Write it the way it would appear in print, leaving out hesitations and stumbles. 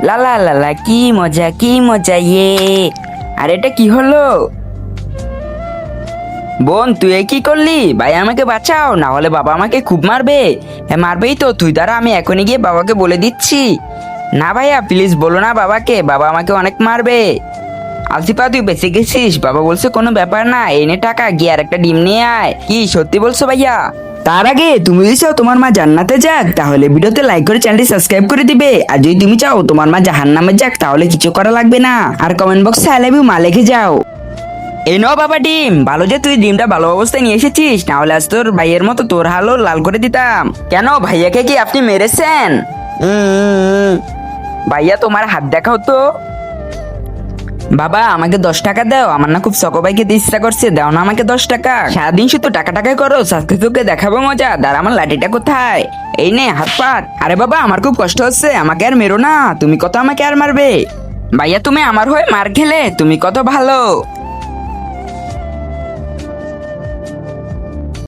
লা লা লা লা, কি মজা কি মজা ইয়ে। আর এটা কি হলো? বোন তুই এ কি করলি? ভাই আমাকে বাঁচাও, না হলে বাবা আমাকে খুব মারবে। হ্যাঁ মারবেই তো, তুই দ্বারা আমি এখনই গিয়ে বাবাকে বলে দিচ্ছি। না ভাইয়া প্লিজ বলো না বাবাকে, বাবা আমাকে অনেক মারবে। আলসিপা তুই বেঁচে গেছিস, বাবা বলছে কোনো ব্যাপার না, এনে টাকা গিয়ে আর একটা ডিম নিয়ে আয়। কি সত্যি বলছো ভাইয়া? তার আগে তুমি যদি চাও তোমার মা জান্নাতে যাক, তাহলে ভিডিওতে লাইক করে চ্যানেলটি সাবস্ক্রাইব করে দিবে। আর যদি তুমি চাও তোমার মা জাহান্নামে যাক, তাহলে কিছু করা লাগবে না, আর কমেন্ট বক্সে আই লাভ ইউ মা লিখে যাও। এই নাও বাবা ডিম, ভালো যে তুই ডিমটা ভালো অবস্থায় নিয়ে এসেছিস, না হলে আজ তোর ভাইয়ের মতো তোর হালও লাল করে দিতাম। কেন ভাইয়াকে কি আপনি মেরেছেন? ভাইয়া তোমার হাত দেখাও তো। বাবা আমাকে 10 টাকা দাও, আমার না খুব চকোবাই খেতে ইচ্ছা করছে, দাও না আমাকে 10 টাকা। সারাদিন শুধু টাকা টাকাই করো, আজকে তোকে দেখাবো মজা, দাঁড়া আমার লাঠিটা কোথায়? এই নে হাত পাত। আরে বাবা আমার খুব কষ্ট হচ্ছে, আমাকে আর মেরো না, তুমি কত আমাকে আর মারবে? ভাইয়া তুমি আমার হয়ে মার খেলে, তুমি কত ভালো।